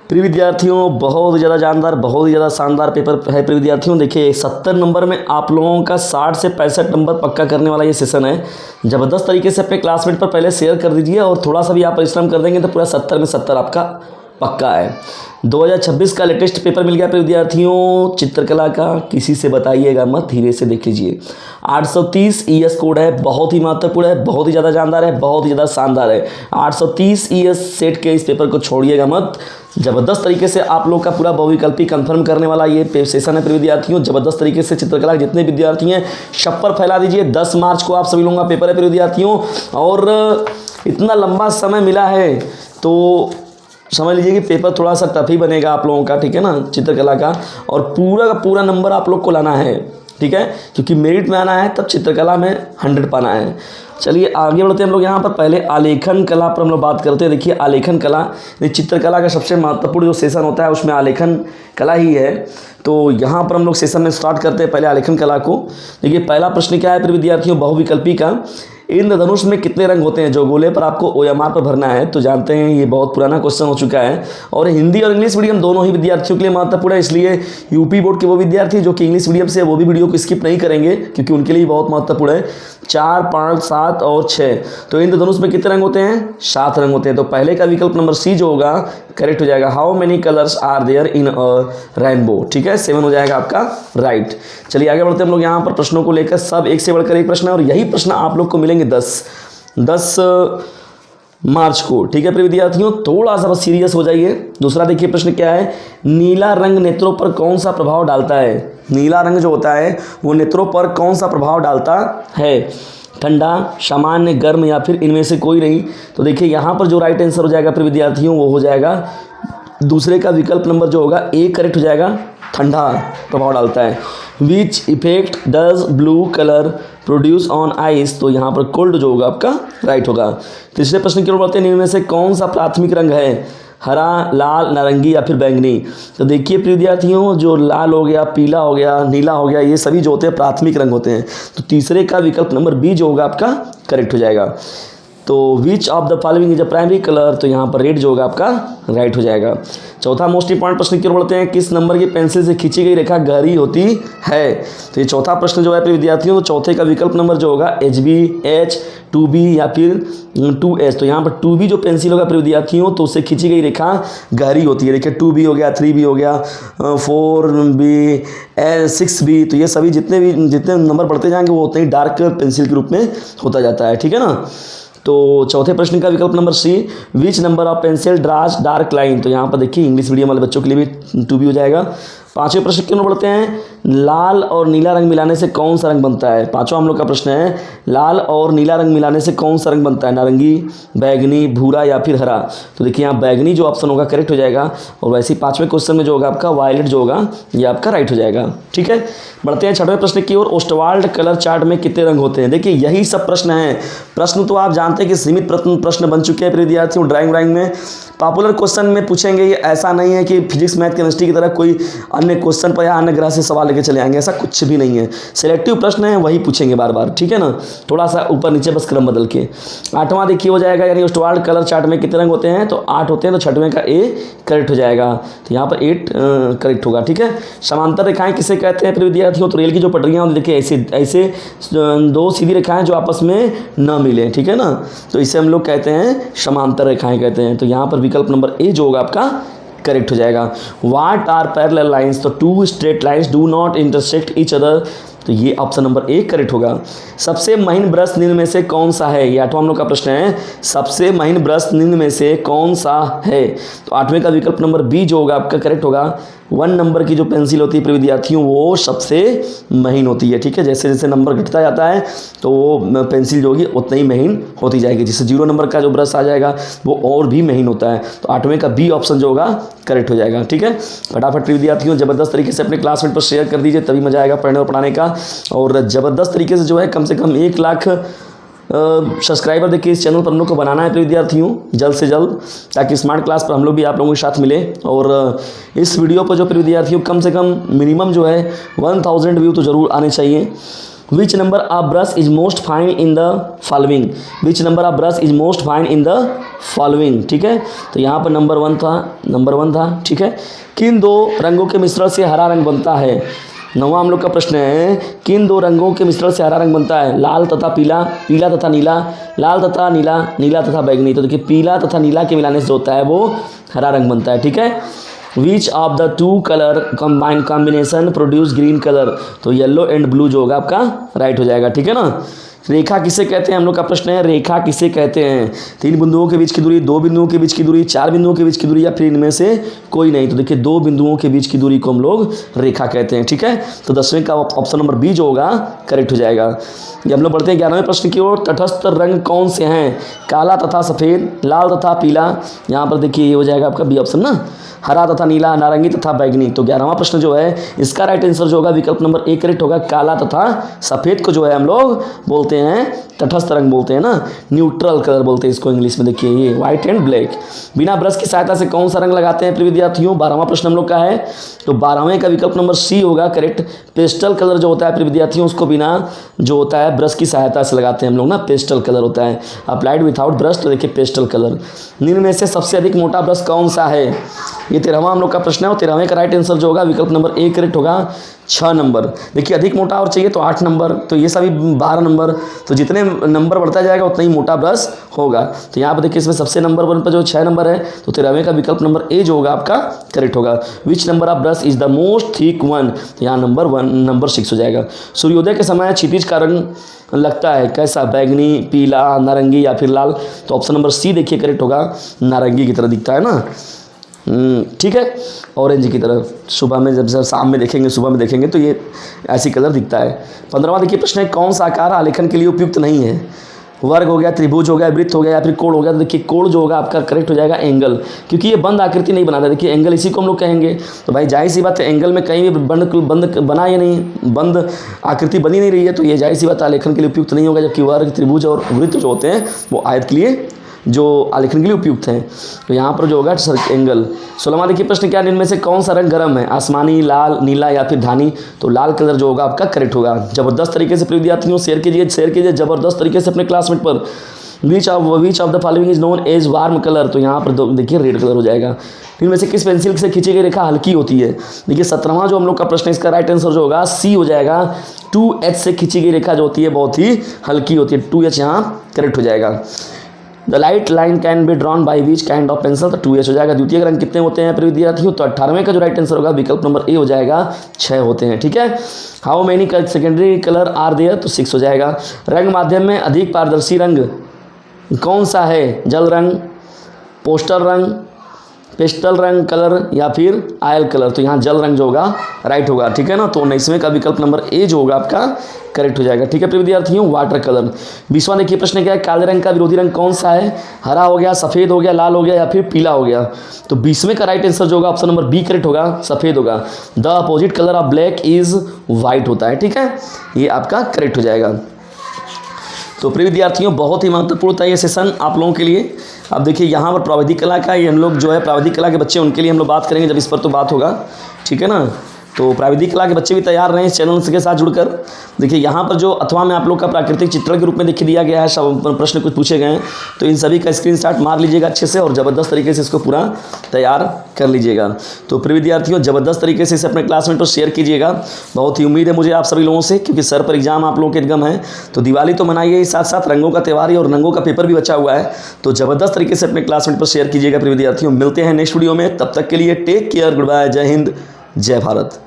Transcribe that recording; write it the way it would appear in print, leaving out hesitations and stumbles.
प्रिय विद्यार्थियों, बहुत ही ज़्यादा जानदार, बहुत ही ज़्यादा शानदार पेपर है। प्रिय विद्यार्थियों देखिए, 70 नंबर में आप लोगों का 60 से 65 नंबर पक्का करने वाला ये सेशन है। ज़बरदस्त तरीके से अपने क्लासमेट पर पहले शेयर कर दीजिए और थोड़ा सा भी आप परिश्रम कर देंगे तो पूरा 70 में 70 आपका पक्का है। 2026 का लेटेस्ट पेपर मिल गया प्रिय विद्यार्थियों चित्रकला का, किसी से बताइएगा मत, धीरे से देख लीजिए। 830 ES कोड है, बहुत ही महत्वपूर्ण है, बहुत ही ज़्यादा जानदार है, बहुत ही ज़्यादा शानदार है। 830 ES सेट के इस पेपर को छोड़िएगा मत। ज़बरदस्त तरीके से आप लोग का पूरा बहुविकल्पी कंफर्म करने वाला ये सेशन है प्रिय विद्यार्थियों। ज़बरदस्त तरीके से चित्रकला के जितने विद्यार्थी हैं सब पर फैला दीजिए। 10 मार्च को आप सभी लोगों का पेपर है प्रिय विद्यार्थियों, और इतना लंबा समय मिला है तो समझ लीजिए कि पेपर थोड़ा सा टफ ही बनेगा आप लोगों का, ठीक है ना, चित्रकला का। और पूरा का पूरा नंबर आप लोग को लाना है, ठीक है, क्योंकि मेरिट में आना है तब चित्रकला में 100 पाना है। चलिए आगे बढ़ते हैं हम लोग। यहाँ पर पहले आलेखन कला पर हम लोग बात करते हैं। देखिए आलेखन कला, चित्रकला का सबसे महत्वपूर्ण जो सेशन होता है उसमें आलेखन कला ही है। तो यहाँ पर हम लोग सेशन में स्टार्ट करते हैं पहले आलेखन कला को। देखिए पहला प्रश्न क्या है प्रिय विद्यार्थियों, बहुविकल्पी का। इंद्रधनुष में कितने रंग होते हैं? जो गोले पर आपको OMR पर भरना है। तो जानते हैं ये बहुत पुराना क्वेश्चन हो चुका है और हिंदी और इंग्लिश मीडियम दोनों ही विद्यार्थियों के लिए महत्वपूर्ण है। इसलिए यूपी बोर्ड के वो विद्यार्थी जो कि इंग्लिश मीडियम से, वो भी वीडियो को स्किप नहीं करेंगे क्योंकि उनके लिए बहुत महत्वपूर्ण है। 4, 5, 7 और 6। तो इंद्रधनुष में कितने रंग होते हैं? 7 रंग होते हैं। तो पहले का विकल्प नंबर सी जो होगा करेक्ट हो जाएगा। How many colours are there in a rainbow, ठीक है, 7 हो जाएगा आपका राइट। चलिए आगे बढ़ते हैं हम लोग। यहाँ पर प्रश्नों को लेकर सब एक से बढ़कर एक प्रश्न है और यही प्रश्न आप लोग को मिलेंगे 10 मार्च को, ठीक है प्रिय विद्यार्थियों। थोड़ा सा बस सीरियस हो जाइए। दूसरा देखिए प्रश्न क्या है, नीला रंग नेत्रों पर कौन सा प्रभाव डालता है? नीला रंग जो होता है वो नेत्रों पर कौन सा प्रभाव डालता है? ठंडा, सामान्य, गर्म या फिर इनमें से कोई नहीं। तो देखिए यहाँ पर जो राइट आंसर हो जाएगा प्रिय विद्यार्थियों वो हो जाएगा दूसरे का विकल्प नंबर जो होगा ए करेक्ट हो जाएगा। ठंडा प्रभाव डालता है। Which effect does blue colour produce on ice? तो यहाँ पर कोल्ड जो होगा आपका राइट होगा। तीसरे प्रश्न की ओर बढ़ते हैं। इनमें से कौन सा प्राथमिक रंग है? हरा, लाल, नारंगी या फिर बैंगनी? तो देखिए प्रिय विद्यार्थियों, जो लाल हो गया, पीला हो गया, नीला हो गया, ये सभी जो होते हैं प्राथमिक रंग होते हैं। तो तीसरे का विकल्प नंबर बी जो होगा आपका करेक्ट हो जाएगा। तो विच of the following is a primary colour? तो यहाँ पर रेड जो होगा आपका राइट हो जाएगा। चौथा मोस्ट इंपॉर्टेंट प्रश्न की ओर बढ़ते हैं। किस नंबर की पेंसिल से खींची गई रेखा गहरी होती है? तो ये चौथा प्रश्न जो है प्रिय विद्यार्थियों, तो चौथे का विकल्प नंबर जो होगा HB, H, 2B या फिर 2H। तो यहाँ पर 2B जो पेंसिल होगा प्रिय विद्यार्थियों तो उससे खींची गई रेखा गहरी होती है। देखिए 2B हो गया, 3B हो गया, 4B, 6B। तो ये सभी जितने नंबर बढ़ते जाएंगे वो उतने ही डार्क पेंसिल के रूप में होता जाता है, ठीक है ना। तो चौथे प्रश्न का विकल्प number C, which number of pencil draws dark line? तो यहाँ पर देखिए इंग्लिश मीडियम वाले बच्चों के लिए भी 2B हो जाएगा। पांचवें प्रश्न की ओर बढ़ते हैं। लाल और नीला रंग मिलाने से कौन सा रंग बनता है? पांचवा हम लोग का प्रश्न है, लाल और नीला रंग मिलाने से कौन सा रंग बनता है? नारंगी, बैगनी, भूरा या फिर हरा? तो देखिए यहाँ बैगनी जो ऑप्शन होगा करेक्ट हो जाएगा। और वैसे ही पांचवें क्वेश्चन में जो होगा आपका वायलेट जो होगा ये आपका राइट हो जाएगा, ठीक है। बढ़ते हैं छठवें प्रश्न की ओर। ओस्टवाल्ड कलर चार्ट में कितने रंग होते हैं? देखिए यही सब प्रश्न है। प्रश्न तो आप जानते हैं कि सीमित प्रश्न बन चुके हैं प्रिय विद्यार्थियों। ड्राइंग में पॉपुलर क्वेश्चन में पूछेंगे, ये ऐसा नहीं है कि फिजिक्स, मैथ, केमिस्ट्री की तरह कोई अन्य क्वेश्चन पर या अन्य ग्रह से सवाल लेके चले आएंगे, ऐसा कुछ भी नहीं है। सिलेक्टिव प्रश्न है, वही पूछेंगे बार बार, ठीक है ना, थोड़ा सा ऊपर नीचे बस क्रम बदल के। आठवां देखिए हो जाएगा, यानी ओस्टवाल्ड कलर चार्ट में कितने रंग होते हैं? तो 8 होते हैं। तो छठवें का ए करेक्ट हो जाएगा। तो यहाँ पर 8 करेक्ट होगा, ठीक है। समांतर रेखाएं किसे कहते हैं प्रिय विद्यार्थियों? तो रेल की जो पटरियाँ देखिए ऐसे 2 सीधी रेखाएं जो आपस में न मिले, ठीक है ना, तो इसे हम लोग कहते हैं समांतर रेखाएं कहते हैं। तो यहाँ पर विकल्प नंबर ए जो होगा आपका करेक्ट हो जाएगा। What are parallel lines? तो 2 straight lines do not intersect each other. तो ये ऑप्शन नंबर 1 करेक्ट होगा। सबसे महीन ब्रश निम्न में से कौन सा है? ये 8वां हम लोग का प्रश्न है, सबसे महीन ब्रश निम्न में से कौन सा है? तो 8वें का विकल्प नंबर बी जो होगा आपका करेक्ट होगा। 1 नंबर की जो पेंसिल होती है प्रिय विद्यार्थियों वो सबसे महीन होती है, ठीक है। जैसे जैसे नंबर घटता जाता है तो वो पेंसिल जो होगी उतना ही महीन होती जाएगी। जैसे 0 नंबर का जो ब्रश आ जाएगा वो और भी महीन होता है। तो 8वें का बी ऑप्शन जो होगा करेक्ट हो जाएगा, ठीक है। फटाफट प्रिय विद्यार्थियों ज़बरदस्त तरीके से अपने क्लासमेट पर शेयर कर दीजिए, तभी मजा आएगा पढ़ने और पढ़ाने का। और ज़बरदस्त तरीके से जो है कम से कम 1 लाख सब्सक्राइबर देखिए इस चैनल पर हम लोग को बनाना है प्रिय विद्यार्थियों जल्द से जल्द, ताकि स्मार्ट क्लास पर हम लोग भी आप लोगों के साथ मिले। और इस वीडियो पर जो प्रिय विद्यार्थियों कम से कम मिनिमम जो है 1000 व्यू तो ज़रूर आने चाहिए। विच number of brush is most fine in the following, which number of brush is most fine in the following, ठीक है। तो यहाँ पर नंबर वन था, ठीक है। किन दो रंगों के मिश्रण से हरा रंग बनता है? नौवां हम लोग का प्रश्न है, किन दो रंगों के मिश्रण से हरा रंग बनता है? लाल तथा पीला, पीला तथा नीला, लाल तथा नीला, नीला तथा बैंगनी। तो देखिए पीला तथा नीला के मिलाने से जो होता है वो हरा रंग बनता है, ठीक है। विच of the two colour combine combination produce green colour? तो येलो एंड ब्लू जो होगा आपका राइट हो जाएगा, ठीक है ना। रेखा किसे कहते हैं? हम लोग का प्रश्न है, रेखा किसे कहते हैं? 3 बिंदुओं के बीच की दूरी, 2 बिंदुओं के बीच की दूरी, 4 बिंदुओं के बीच की दूरी, या फिर इनमें से कोई नहीं? तो देखिए 2 बिंदुओं के बीच की दूरी को हम लोग रेखा कहते हैं, ठीक है। तो 10वें का ऑप्शन नंबर बी जो होगा करेक्ट हो जाएगा। ये हम लोग बढ़ते हैं 11वें प्रश्न की ओर। तटस्थ रंग कौन से हैं? काला तथा सफ़ेद, लाल तथा पीला। यहाँ पर देखिए ये हो जाएगा आपका बी ऑप्शन ना, हरा तथा नीला, नारंगी तथा बैगनी। तो 11वां प्रश्न जो है इसका राइट आंसर जो होगा विकल्प नंबर ए करेक्ट होगा। काला तथा सफ़ेद को जो है हम लोग बोलते हैं तटस्थ रंग बोलते हैं ना, न्यूट्रल कलर बोलते हैं इसको इंग्लिश में। देखिए ये व्हाइट एंड ब्लैक। बिना ब्रश की सहायता से कौन सा रंग लगाते हैं प्रिय विद्यार्थियों? 12वां प्रश्न हम लोग का है, तो 12वें का विकल्प नंबर सी होगा करेक्ट। पेस्टल कलर जो होता है प्रिय विद्यार्थियों उसको बिना जो होता है ब्रश की सहायता से लगाते हैं हम लोग ना, पेस्टल कलर होता है। अप्लाइड विथआउट ब्रश, तो देखिए पेस्टल कलर। निम्न में से सबसे अधिक मोटा ब्रश कौन सा है? ये 13वां हम लोग का प्रश्न है, और 13वें का राइट आंसर जो होगा विकल्प नंबर ए करेक्ट होगा 6 नंबर। देखिए अधिक मोटा और चाहिए तो 8 नंबर, तो ये सभी 12 नंबर। तो जितने नंबर बढ़ता जाएगा उतना ही मोटा ब्रश होगा। तो यहाँ पर देखिए इसमें सबसे नंबर 1 पर जो 6 नंबर है, तो 13वें का विकल्प नंबर ए जो होगा आपका करेक्ट होगा। विच number of brush is the most thick one? तो यहाँ नंबर 6 हो जाएगा। सूर्योदय के समय क्षितिज का रंग लगता है कैसा? बैगनी, पीला, नारंगी या फिर लाल? तो ऑप्शन नंबर सी देखिए करेक्ट होगा, नारंगी की तरह दिखता है ना, ठीक है, ऑरेंज की तरह। सुबह में जब शाम में देखेंगे, सुबह में देखेंगे तो ये ऐसी कलर दिखता है। 15वां देखिए प्रश्न है, कौन सा आकार आलेखन के लिए उपयुक्त नहीं है? वर्ग हो गया, त्रिभुज हो गया, वृत्त हो गया या फिर कोण हो गया? तो देखिए कोण जो होगा आपका करेक्ट हो जाएगा एंगल, क्योंकि ये बंद आकृति नहीं बनाता। देखिए एंगल इसी को हम लोग कहेंगे। तो भाई जाहिर सी बात है एंगल में कहीं भी बंद बना या नहीं, बंद आकृति बनी नहीं रही है, तो ये जाहिर सी बात आलेखन के लिए उपयुक्त नहीं होगा। जबकि वर्ग, त्रिभुज और वृत्त जो होते हैं वो आयत के लिए जो आलेखन के लिए उपयुक्त हैं। तो यहाँ पर जो होगा एंगल। 16वां देखिए प्रश्न, क्या इनमें से कौन सा रंग गर्म है? आसमानी, लाल, नीला या फिर धानी? तो लाल कलर जो होगा आपका करेक्ट होगा। जबरदस्त तरीके से विद्यार्थियों शेयर कीजिए जबरदस्त तरीके से अपने क्लासमेट पर। Which of the following is known as warm colour? तो यहाँ पर देखिए रेड कलर हो जाएगा। इनमें से किस पेंसिल से खींची गई रेखा हल्की होती है? देखिए 17वां जो हम लोग का प्रश्न है इसका राइट आंसर जो होगा सी हो जाएगा। 2H से खींची गई रेखा जो होती है बहुत ही हल्की होती है, 2H यहाँ करेक्ट हो जाएगा। The light line can be drawn by which kind of pencil? तो 2H हो जाएगा। द्वितीय रंग कितने होते हैं प्रिय विद्यार्थियों? तो 18वें का जो राइट आंसर होगा विकल्प नंबर ए हो जाएगा, 6 होते हैं, ठीक है। How many secondary colour are there? तो 6 हो जाएगा। रंग माध्यम में अधिक पारदर्शी रंग कौन सा है? जल रंग, पोस्टर रंग, पेस्टल रंग कलर या फिर आयल कलर? तो यहाँ जल रंग जो होगा राइट होगा, ठीक है ना। तो 19वें का विकल्प नंबर ए जो होगा आपका करेक्ट हो जाएगा, ठीक है प्रिय विद्यार्थियों। Water colour. 20वां देखिए प्रश्न क्या है, काले रंग का विरोधी रंग कौन सा है? हरा हो गया, सफ़ेद हो गया, लाल हो गया या फिर पीला हो गया? तो 20वें का राइट आंसर जो होगा ऑप्शन नंबर बी करेक्ट होगा, सफ़ेद होगा। The opposite colour of black is white होता है, ठीक है, ये आपका करेक्ट हो जाएगा। तो प्रिय विद्यार्थियों बहुत ही महत्वपूर्ण था ये सेशन आप लोगों के लिए। अब देखिए यहाँ पर प्राविधिक कला का, ये हम लोग जो है प्राविधिक कला के बच्चे उनके लिए हम लोग बात करेंगे जब इस पर तो बात होगा, ठीक है ना। तो प्राविधिक कला के बच्चे भी तैयार रहें इस चैनल के साथ जुड़कर। देखिए यहाँ पर जो अथवा में आप लोग का प्राकृतिक चित्रण के रूप में देखिए दिया गया है, सब प्रश्न कुछ पूछे गए हैं, तो इन सभी का स्क्रीनशॉट मार लीजिएगा अच्छे से और ज़बरदस्त तरीके से इसको पूरा तैयार कर लीजिएगा। तो प्रिय विद्यार्थियों ज़बरदस्त तरीके से इसे अपने क्लासमेट को शेयर कीजिएगा। बहुत ही उम्मीद है मुझे आप सभी लोगों से, क्योंकि सर पर एग्जाम आप लोगों के एकदम है। तो दिवाली तो मनाइए, साथ साथ रंगों का त्यौहार और रंगों का पेपर भी बचा हुआ है। तो ज़बरदस्त तरीके से अपने क्लासमेट पर शेयर कीजिएगा प्रिय विद्यार्थियों। मिलते हैं नेक्स्ट वीडियो में, तब तक के लिए टेक केयर, गुड बाय, जय हिंद, जय भारत।